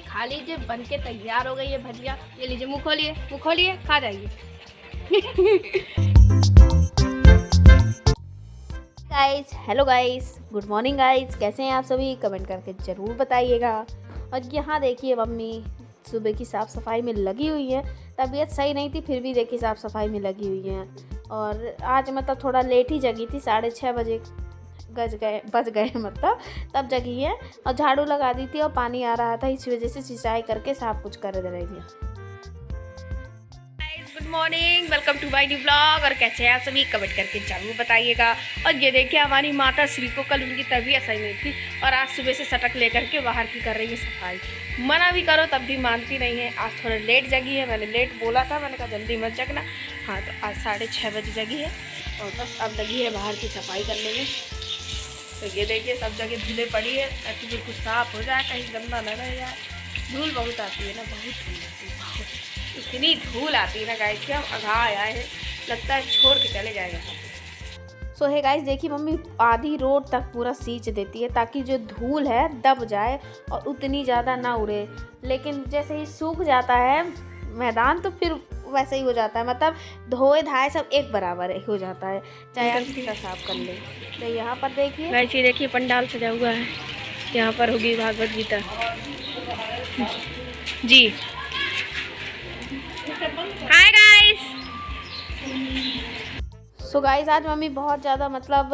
खा लीजिए, बन के तैयार हो गई है भजिया। ये लीजिए, मुँह खोलिए, खा जाइए। Guys, hello guys, good morning guys, कैसे हैं आप सभी? कमेंट करके ज़रूर बताइएगा। और यहाँ देखिए मम्मी सुबह की साफ़ सफाई में लगी हुई है। तबीयत सही नहीं थी, फिर भी देखिए साफ़ सफाई में लगी हुई हैं। और आज मतलब थोड़ा लेट ही जगी थी, 6:30 बजे बज गए मतलब तब जगी है। और झाड़ू लगा दी थी और पानी आ रहा था, इस वजह से सिंचाई करके सब कुछ कर दे रही थी। Good morning, welcome to my new blog. और कैसे हैं आप सभी? कमेंट करके जरूर बताइएगा। और ये देखिए हमारी माता श्री को कल उनकी तबीयत सही नहीं थी और आज सुबह से सटक लेकर के बाहर की कर रही है सफाई। मना भी करो तब भी मानती नहीं है। आज थोड़ा लेट जगी है, मैंने लेट बोला था, मैंने कहा जल्दी मत जगना। हाँ, तो आज 6:30 बजे जगी है और बस अब लगी है बाहर की सफाई करने में। तो ये देखिए सब जगह धूलें पड़ी है ताकि बिल्कुल साफ़ हो जाए, कहीं गंदा न रह जाए। धूल बहुत आती है ना, बहुत धूल आती है, बहुत इतनी धूल आती है ना गाइस कि हम अघा आए हैं, लगता है छोड़ के चले जाएगा। सो है गाइस, देखिए मम्मी आधी रोड तक पूरा सींच देती है ताकि जो धूल है दब जाए और उतनी ज़्यादा ना उड़े। लेकिन जैसे ही सूख जाता है मैदान तो फिर वैसे ही हो जाता है, मतलब धोए धाए सब एक बराबर हो जाता है, चाहे आप कितना साफ कर ले। तो यहाँ पर देखिए वैसे देखिए पंडाल सजा हुआ है, यहाँ पर होगी Bhagavat Gita ji. Hi guys. So guys, आज मम्मी बहुत ज़्यादा मतलब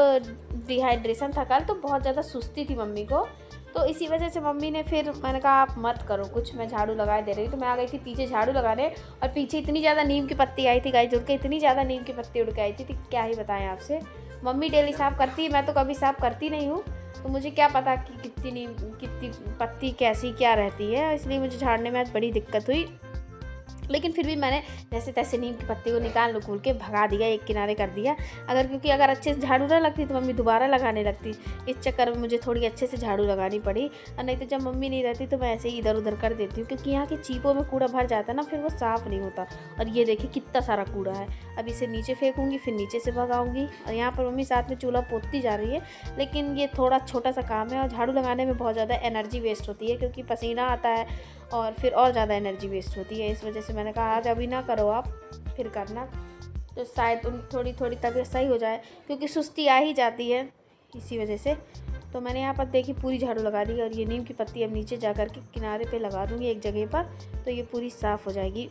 डिहाइड्रेशन था कल, तो बहुत ज़्यादा सुस्ती थी मम्मी को। तो इसी वजह से मम्मी ने फिर मैंने कहा आप मत करो कुछ, मैं झाड़ू लगा दे रही। तो मैं आ गई थी पीछे झाड़ू लगाने और पीछे इतनी ज़्यादा नीम की पत्ती आई थी गाइस, उड़ के इतनी ज़्यादा नीम की पत्ती उड़ के आई थी क्या ही बताएं आपसे। मम्मी डेली साफ़ करती है, मैं तो कभी साफ़ करती नहीं हूँ, तो मुझे क्या पता कि कितनी पत्ती कैसी क्या रहती है, इसलिए मुझे झाड़ने में आज बड़ी दिक्कत हुई। लेकिन फिर भी मैंने जैसे तैसे नीम की पत्ती को निकाल खोल के भगा दिया, एक किनारे कर दिया। क्योंकि अगर अच्छे से झाड़ू ना लगती तो मम्मी दोबारा लगाने लगती। इस चक्कर में मुझे थोड़ी अच्छे से झाड़ू लगानी पड़ी, और नहीं तो जब मम्मी नहीं रहती तो मैं ऐसे ही इधर उधर कर देती हूँ, क्योंकि यहाँ के चीपों में कूड़ा भर जाता है ना, फिर वो साफ़ नहीं होता। और ये देखिए कितना सारा कूड़ा है, अब इसे नीचे फेंकूँगी, फिर नीचे से भगाऊँगी। और यहाँ पर मम्मी साथ में चूल्हा पोतती जा रही है, लेकिन ये थोड़ा छोटा सा काम है और झाड़ू लगाने में बहुत ज़्यादा एनर्जी वेस्ट होती है, क्योंकि पसीना आता है और फिर और ज़्यादा एनर्जी वेस्ट होती है। इस वजह से मैंने कहा आज अभी ना करो, आप फिर करना, तो शायद उन थोड़ी तबीयत सही हो जाए, क्योंकि सुस्ती आ ही जाती है इसी वजह से। तो मैंने यहाँ पर देखी पूरी झाड़ू लगा दी, और ये नीम की पत्ती अब नीचे जा कर के किनारे पे लगा दूँगी एक जगह पर, तो ये पूरी साफ़ हो जाएगी।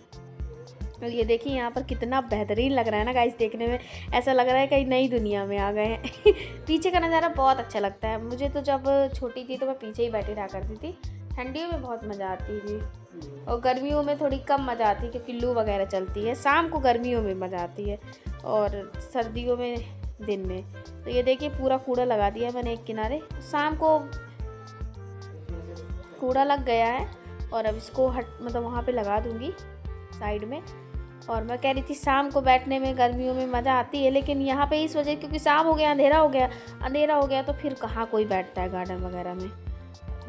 और ये देखिए यहाँ पर कितना बेहतरीन लग रहा है ना गाइस, देखने में ऐसा लग रहा है कहीं नई दुनिया में आ गए हैं। पीछे का नज़ारा बहुत अच्छा लगता है मुझे। तो जब छोटी थी तो मैं पीछे ही बैठी रहा करती थी, ठंडियों में बहुत मज़ा आती थी और गर्मियों में थोड़ी कम मज़ा आती है, क्योंकि लू वगैरह चलती है। शाम को गर्मियों में मज़ा आती है और सर्दियों में दिन में। तो ये देखिए पूरा कूड़ा लगा दिया मैंने एक किनारे, शाम को कूड़ा लग गया है और अब इसको मतलब वहाँ पे लगा दूँगी साइड में। और मैं कह रही थी शाम को बैठने में गर्मियों में मज़ा आती है, लेकिन यहाँ पे इस वजह क्योंकि शाम हो गया, अंधेरा हो गया तो फिर कहाँ कोई बैठता है गार्डन वगैरह में।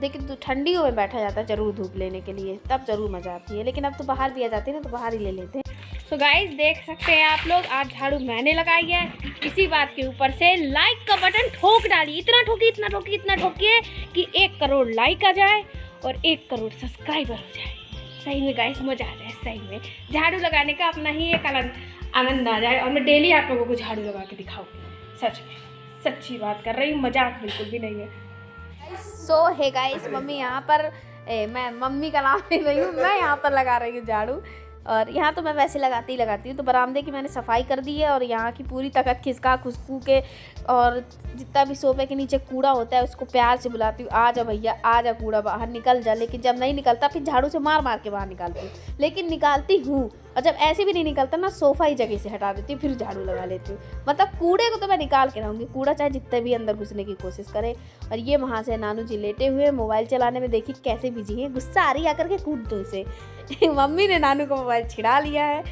लेकिन तो ठंडियों में बैठा जाता है ज़रूर धूप लेने के लिए, तब ज़रूर मज़ा आती है। लेकिन अब तो बाहर भी आ जाते हैं ना, तो बाहर ही ले लेते हैं। तो गाइस देख सकते हैं आप लोग, आज झाड़ू मैंने लगाई है। इसी बात के ऊपर से लाइक का बटन ठोक डालिए, इतना ठोकिए कि 1 करोड़ लाइक आ जाए और 1 करोड़ सब्सक्राइबर हो जाए। सही में गाइस मज़ा आ जाए, सही में झाड़ू लगाने का अपना ही एक आनंद आ जाए। और मैं डेली आप लोगों को झाड़ू लगा के दिखाऊँ, सच में सच्ची बात कर रही हूँ, मजाक बिल्कुल भी नहीं है। सो है गाइस, मम्मी यहाँ पर मैं मम्मी का नाम ले रही हूँ, मैं यहाँ पर लगा रही हूँ झाड़ू। और यहाँ तो मैं वैसे लगाती हूँ। तो बरामदे की मैंने सफाई कर दी है और यहाँ की पूरी तखत खिसका खुशबू के, और जितना भी सोफे के नीचे कूड़ा होता है उसको प्यार से बुलाती हूँ, आ जा भैया, आ जा, कूड़ा बाहर निकल जा। लेकिन जब नहीं निकलता फिर झाड़ू से मार के बाहर निकालती हूँ, लेकिन निकालती हूँ। और जब ऐसे भी नहीं निकलता ना, सोफ़ा ही जगह से हटा देती हूँ, फिर झाड़ू लगा लेती हूँ। मतलब कूड़े को तो मैं निकाल के रहूँगी, कूड़ा चाहे जितने भी अंदर घुसने की कोशिश करे। और ये वहाँ से नानू जी लेटे हुए मोबाइल चलाने में, देखिए कैसे बिजी हैं, गुस्सा आ रही आकर के कूद दो इसे। मम्मी ने नानू को मोबाइल छिड़ा लिया है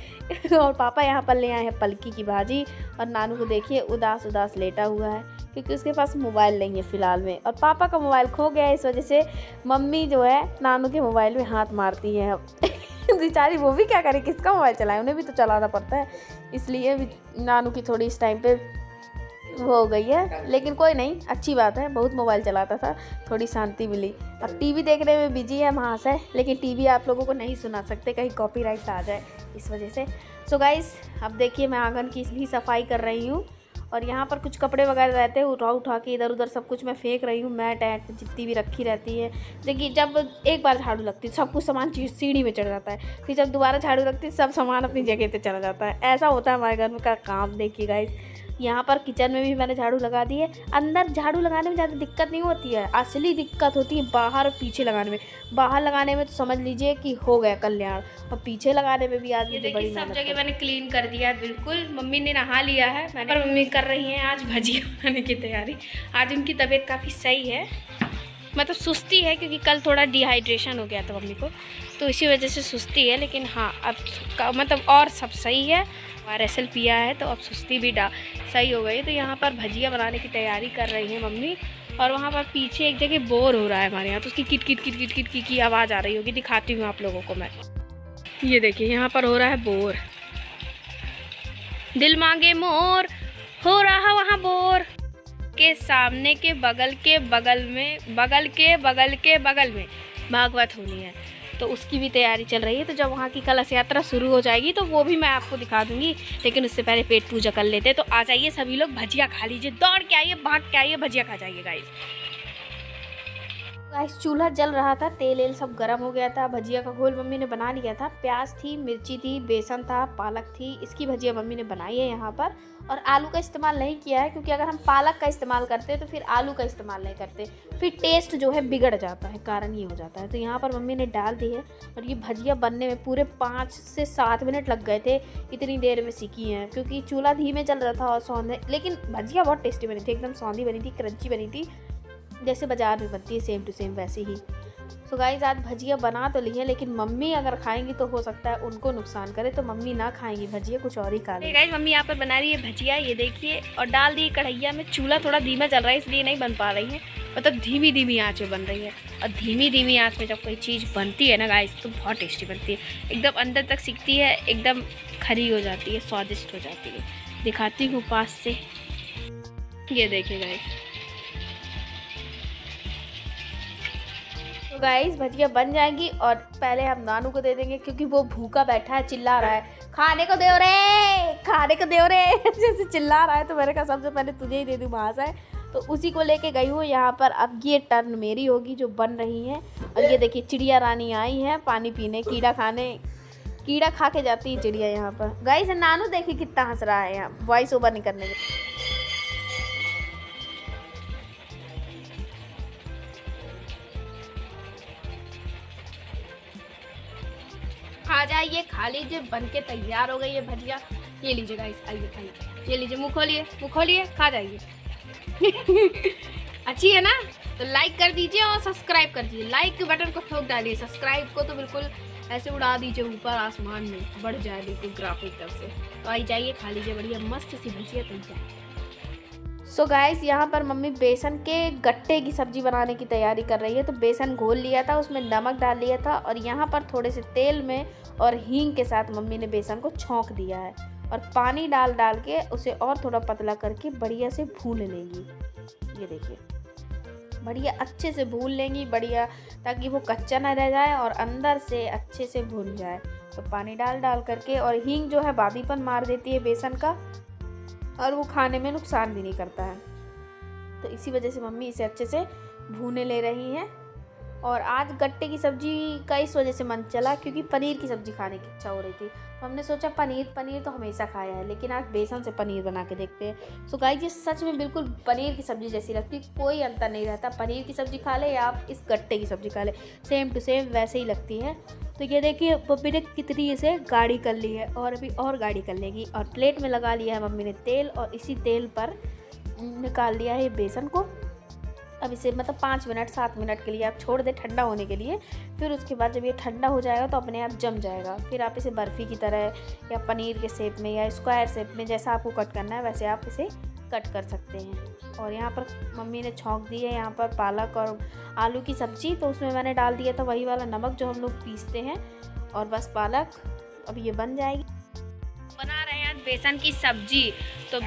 और पापा यहाँ पर ले आए हैं पलकी की भाजी। और नानू को देखिए उदास लेटा हुआ है, क्योंकि उसके पास मोबाइल नहीं है फ़िलहाल में, और पापा का मोबाइल खो गया है। इस वजह से मम्मी जो है नानू के मोबाइल में हाथ मारती है। बेचारी वो भी क्या करे, किसका मोबाइल चलाए, उन्हें भी तो चलाना पड़ता है। इसलिए नानू की थोड़ी इस टाइम पे वो हो गई है, लेकिन कोई नहीं, अच्छी बात है। बहुत मोबाइल चलाता था, थोड़ी शांति मिली। अब टीवी देखने में बिजी है महाशय, लेकिन टीवी आप लोगों को नहीं सुना सकते, कहीं कॉपीराइट आ जाए इस वजह से। सो गाइस, अब देखिए मैं आंगन की भी सफाई कर रही हूँ और यहाँ पर कुछ कपड़े वगैरह रहते हैं, उठा के इधर उधर सब कुछ मैं फेंक रही हूँ। मैट ऐट जितनी भी रखी रहती है, देखिए जब एक बार झाड़ू लगती है सब कुछ सामान सीढ़ी में चढ़ जाता है, फिर जब दोबारा झाड़ू लगती है सब सामान अपनी जगह पे चला जाता है। ऐसा होता है हमारे घर में का काम। देखिए गाइस, यहाँ पर किचन में भी मैंने झाड़ू लगा दी है। अंदर झाड़ू लगाने में ज़्यादा दिक्कत नहीं होती है, असली दिक्कत होती है बाहर और पीछे लगाने में। बाहर लगाने में तो समझ लीजिए कि हो गया कल्याण, और पीछे लगाने में भी आदमी तो बड़ी सब जगह मैंने क्लीन कर दिया है बिल्कुल। मम्मी ने नहा लिया है, मैंने और मम्मी कर रही हैं आज भजिया बनाने की तैयारी। आज उनकी तबीयत काफ़ी सही है, मतलब सुस्ती है क्योंकि कल थोड़ा डिहाइड्रेशन हो गया था मम्मी को, तो इसी वजह से सुस्ती है। लेकिन हाँ अब मतलब और सब सही है। RSL पिया है तो अब सुस्ती भी सही हो गई। तो यहाँ पर भजिया बनाने की तैयारी कर रही है मम्मी, और वहाँ पर पीछे एक जगह बोर हो रहा है हमारे यहाँ, तो उसकी kit kit kit kit kit की आवाज़ आ रही होगी। दिखाती हूँ आप लोगों को मैं। ये देखिए यहाँ पर हो रहा है बोर, दिल मांगे मोर, हो रहा वहाँ बोर के सामने के बगल के बगल में बगल में भागवत होनी है, तो उसकी भी तैयारी चल रही है। तो जब वहाँ की कलश यात्रा शुरू हो जाएगी तो वो भी मैं आपको दिखा दूंगी, लेकिन उससे पहले पेट पूजा कर लेते हैं। तो आ जाइए सभी लोग, भजिया खा लीजिए, दौड़ के आइए, भाग के आइए, भजिया खा जाइए गाइस। चूल्हा जल रहा था, तेल सब गर्म हो गया था। भजिया का घोल मम्मी ने बना लिया था, प्याज थी, मिर्ची थी, बेसन था, पालक थी, इसकी भजिया मम्मी ने बनाई है यहाँ पर। और आलू का इस्तेमाल नहीं किया है, क्योंकि अगर हम पालक का इस्तेमाल करते तो फिर आलू का इस्तेमाल नहीं करते, फिर टेस्ट जो है बिगड़ जाता है, कारण ये हो जाता है। तो यहाँ पर मम्मी ने डाल दी है, और ये भजिया बनने में पूरे 5 से 7 मिनट लग गए थे, इतनी देर में सीखी हैं, क्योंकि चूल्हा धीमे चल रहा था और सौंधे। लेकिन भजिया बहुत टेस्टी बनी थी, एकदम सौंधी बनी थी, क्रंची बनी थी, जैसे बाज़ार में बनती है सेम टू सेम वैसे ही। सो गाइस, आज भजिया बना तो ली है, लेकिन मम्मी अगर खाएंगी तो हो सकता है उनको नुकसान करे, तो मम्मी ना खाएंगी भजिया, कुछ और ही खा लेंगे। गाइस, मम्मी यहाँ पर बना रही है भजिया, ये देखिए, और डाल दी कढ़ैया में। चूल्हा थोड़ा धीमा चल रहा है इसलिए नहीं बन पा रही है, मतलब धीमी आँच में बन रही है। और धीमी आँच में जब कोई चीज़ बनती है ना गाइस, तो बहुत टेस्टी बनती है, एकदम अंदर तक सिकती है, एकदम खरी हो जाती है, स्वादिष्ट हो जाती है। दिखाती हूँ पास से, ये देखिए गाइस। तो गाइस, भजिया बन जाएंगी और पहले हम नानू को दे देंगे, क्योंकि वो भूखा बैठा है, चिल्ला रहा है, खाने को दे रे, खाने को दे रे, ऐसे चिल्ला रहा है। तो मैंने कहा सबसे पहले तुझे ही दे दूँ महाशय, तो उसी को लेके गई हूँ यहाँ पर। अब ये टर्न मेरी होगी जो बन रही है। और ये देखिए चिड़िया रानी आई है पानी पीने, कीड़ा खा के जाती है चिड़िया यहाँ पर। गाइस, नानू देखिए कितना हंस रहा है यहाँ वॉइस ओवर नहीं करने के। खा जाइए, खा लीजिए, बन के तैयार हो गई है भजिया। ये लीजिए गाइस, आइए खाइए, ये लीजिए, मुँह खोलिए, खा जाइए। अच्छी है ना? तो लाइक कर दीजिए और सब्सक्राइब कर दीजिए। लाइक के बटन को ठोक डालिए, सब्सक्राइब को तो बिल्कुल ऐसे उड़ा दीजिए ऊपर आसमान में, बढ़ जाए बिल्कुल ग्राफिक तरफ से। तो आई जाइए, खा लीजिए, बढ़िया मस्त सी भजिया तैयार। सो गाइस, यहाँ पर मम्मी बेसन के गट्टे की सब्ज़ी बनाने की तैयारी कर रही है। तो बेसन घोल लिया था, उसमें नमक डाल लिया था, और यहाँ पर थोड़े से तेल में और हींग के साथ मम्मी ने बेसन को छौंक दिया है, और पानी डाल के उसे और थोड़ा पतला करके बढ़िया से भून लेंगी। ये देखिए, बढ़िया अच्छे से भून लेंगी, बढ़िया, ताकि वो कच्चा ना रह जाए और अंदर से अच्छे से भून जाए। तो पानी डाल करके, और हींग जो है बादीपन मार देती है बेसन का, और वो खाने में नुकसान भी नहीं करता है। तो इसी वजह से मम्मी इसे अच्छे से भूने ले रही हैं। और आज गट्टे की सब्ज़ी का इस वजह से मन चला, क्योंकि पनीर की सब्ज़ी खाने की इच्छा हो रही थी। तो हमने सोचा पनीर तो हमेशा खाया है, लेकिन आज बेसन से पनीर बना के देखते हैं। सो गाइस, ये सच में बिल्कुल पनीर की सब्ज़ी जैसी लगती, कोई अंतर नहीं रहता। पनीर की सब्ज़ी खा ले या आप इस गट्टे की सब्ज़ी खा ले, सेम टू सेम वैसे ही लगती है। तो ये देखिए मम्मी ने कितनी इसे गाढ़ी कर ली है, और अभी और गाढ़ी कर लेगी। और प्लेट में लगा लिया है मम्मी ने तेल, और इसी तेल पर निकाल लिया है बेसन को। अब इसे मतलब 5 मिनट 7 मिनट के लिए आप छोड़ दें ठंडा होने के लिए। फिर उसके बाद जब ये ठंडा हो जाएगा तो अपने आप जम जाएगा। फिर आप इसे बर्फ़ी की तरह या पनीर के शेप में या स्क्वायर शेप में, जैसा आपको कट करना है वैसे आप इसे कट कर सकते हैं। और यहाँ पर मम्मी ने छौंक दी है यहाँ पर पालक और आलू की सब्ज़ी, तो उसमें मैंने डाल दिया था वही वाला नमक जो हम लोग पीसते हैं, और बस पालक। अब ये बन जाएगी। बना रहे हैं बेसन की सब्ज़ी। तो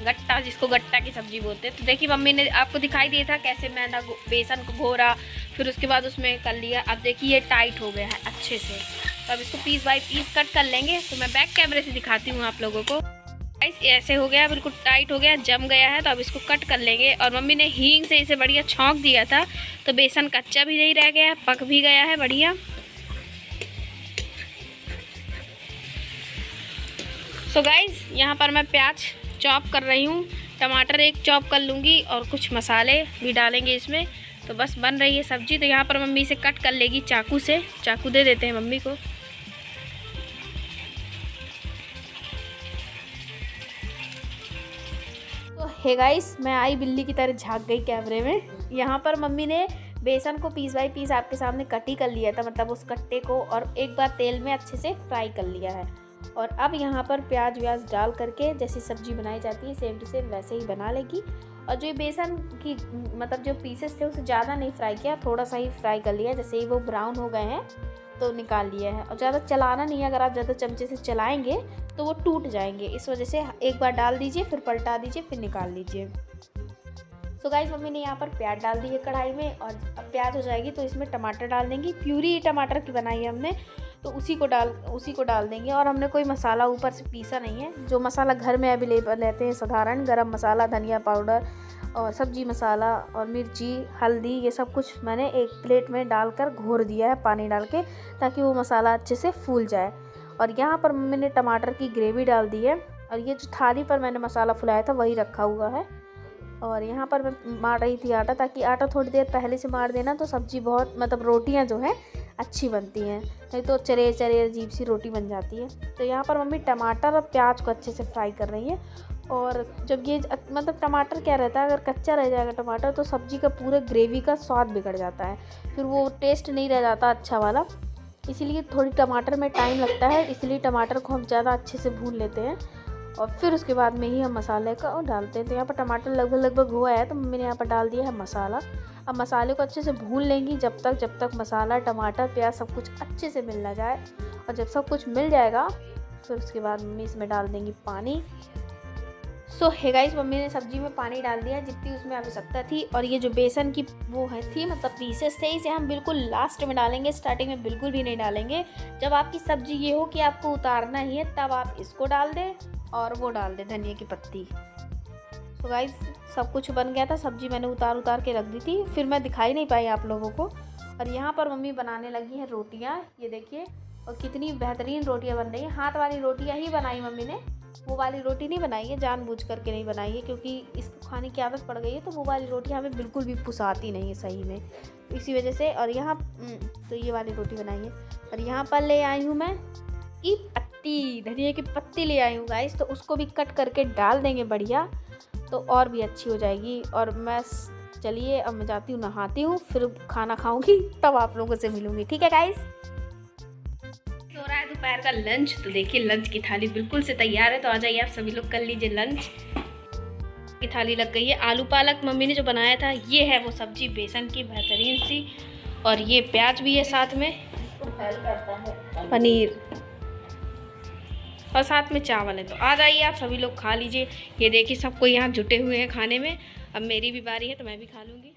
गट्टा, जिसको गट्टा की सब्जी बोलते हैं। तो देखिए मम्मी ने आपको दिखाई दिया था कैसे मैंने बेसन को घोरा, फिर उसके बाद उसमें कर लिया। अब देखिए ये टाइट हो गया है अच्छे से। तो अब इसको पीस बाय पीस कट कर लेंगे। तो मैं बैक कैमरे से दिखाती हूँ आप लोगों को। ऐसे हो गया, बिल्कुल टाइट हो गया, जम गया है। तो अब इसको कट कर लेंगे। और मम्मी ने हींग से इसे बढ़िया छौंक दिया था, तो बेसन कच्चा भी नहीं रह गया, पक भी गया है बढ़िया। सो गाइस, यहाँ पर मैं प्याज चॉप कर रही हूँ, टमाटर एक चॉप कर लूँगी और कुछ मसाले भी डालेंगे इसमें। तो बस बन रही है सब्जी। तो यहाँ पर मम्मी इसे कट कर लेगी चाकू से। चाकू दे देते हैं मम्मी को। तो हे गाइस, मैं आई बिल्ली की तरह झाँक गई कैमरे में। यहाँ पर मम्मी ने बेसन को पीस बाई पीस आपके सामने कट ही कर लिया था, मतलब उस कट्टे को, और एक बार तेल में अच्छे से फ्राई कर लिया है। और अब यहाँ पर प्याज व्याज डाल करके जैसी सब्जी बनाई जाती है सेम टू सेम वैसे ही बना लेगी। और जो ये बेसन की मतलब जो पीसेस थे उसे ज़्यादा नहीं फ्राई किया, थोड़ा सा ही फ्राई कर लिया। जैसे ही वो ब्राउन हो गए हैं तो निकाल लिया है। और ज़्यादा चलाना नहीं है, अगर आप ज़्यादा चमचे से चलाएंगे तो वो टूट जाएंगे। इस वजह से एक बार डाल दीजिए, फिर पलटा दीजिए, फिर निकाल लीजिए। तो गाइस, मम्मी ने यहाँ पर प्याज डाल दी है कढ़ाई में। और अब प्याज हो जाएगी तो इसमें टमाटर डाल देंगी। प्यूरी टमाटर की बनाई है हमने, तो उसी को डाल देंगे। और हमने कोई मसाला ऊपर से पीसा नहीं है। जो मसाला घर में अवेलेबल रहते हैं साधारण, गरम मसाला, धनिया पाउडर और सब्जी मसाला और मिर्ची, हल्दी, ये सब कुछ मैंने एक प्लेट में डालकर घोर दिया है पानी डाल के, ताकि वो मसाला अच्छे से फूल जाए। और यहाँ पर मम्मी ने टमाटर की ग्रेवी डाल दी है। और ये जो थाली पर मैंने मसाला फुलाया था वही रखा हुआ है। और यहाँ पर मैं मार रही थी आटा, ताकि आटा थोड़ी देर पहले से मार देना तो सब्ज़ी बहुत, मतलब रोटियाँ जो हैं अच्छी बनती हैं, नहीं तो चरेर चरेर अजीब सी रोटी बन जाती है। तो यहाँ पर मम्मी टमाटर और प्याज को अच्छे से फ्राई कर रही है। और जब ये मतलब टमाटर क्या रहता है, अगर कच्चा रह जाएगा टमाटर तो सब्ज़ी का पूरे ग्रेवी का स्वाद बिगड़ जाता है, फिर वो टेस्ट नहीं रह जाता अच्छा वाला। इसीलिए थोड़ी टमाटर में टाइम लगता है, इसलिए टमाटर को हम ज़्यादा अच्छे से भून लेते हैं और फिर उसके बाद में ही हम मसाले का डालते हैं। तो यहाँ पर टमाटर लगभग हुआ है, तो मम्मी ने यहाँ पर डाल दिया है मसाला। अब मसाले को अच्छे से भून लेंगी जब तक मसाला, टमाटर, प्याज सब कुछ अच्छे से मिल ना जाए। और जब सब कुछ मिल जाएगा फिर उसके बाद मम्मी इसमें डाल देंगी पानी। सो हे गाइस, मम्मी ने सब्जी में पानी डाल दिया जितनी उसमें आवश्यकता थी। और ये जो बेसन की वो है थी, मतलब पीसेस थे, इसे हम बिल्कुल लास्ट में डालेंगे, स्टार्टिंग में बिल्कुल भी नहीं डालेंगे। जब आपकी सब्जी ये हो कि आपको उतारना ही है, तब आप इसको डाल दें और वो डाल दें धनिया की पत्ती। तो गाइस, सब कुछ बन गया था। सब्जी मैंने उतार के रख दी थी, फिर मैं दिखाई नहीं पाई आप लोगों को। और यहाँ पर मम्मी बनाने लगी है रोटियाँ, ये देखिए। और कितनी बेहतरीन रोटियाँ बन रही हैं। हाथ वाली रोटियाँ ही बनाई मम्मी ने, वो वाली रोटी नहीं बनाई है, जानबूझ करके नहीं बनाई है, क्योंकि इसको खाने की आदत पड़ गई है। तो वो वाली रोटियाँ हमें बिल्कुल भी पुसाती नहीं है सही में, इसी वजह से। और यहाँ तो ये वाली रोटी बनाई है। और यहाँ पर ले आई हूँ मैं की पत्ती, धनिया की पत्ती ले आई हूँ गाइस। तो उसको भी कट करके डाल देंगे बढ़िया, तो और भी अच्छी हो जाएगी। और मैं चलिए अब मैं जाती हूँ, नहाती हूँ, फिर खाना खाऊंगी, तब आप लोगों से मिलूंगी, ठीक है गाइस। हो रहा है दोपहर का लंच। तो देखिए लंच की थाली बिल्कुल से तैयार है, तो आ जाइए आप सभी लोग कर लीजिए लंच की थाली लग गई है। आलू पालक मम्मी ने जो बनाया था, ये है वो सब्जी बेसन की बेहतरीन सी। और ये प्याज भी है साथ में, पनीर और साथ में चावल है। तो आ जाइए आप सभी लोग खा लीजिए। ये देखिए सबको यहाँ जुटे हुए हैं खाने में। अब मेरी भी बारी है तो मैं भी खा लूँगी।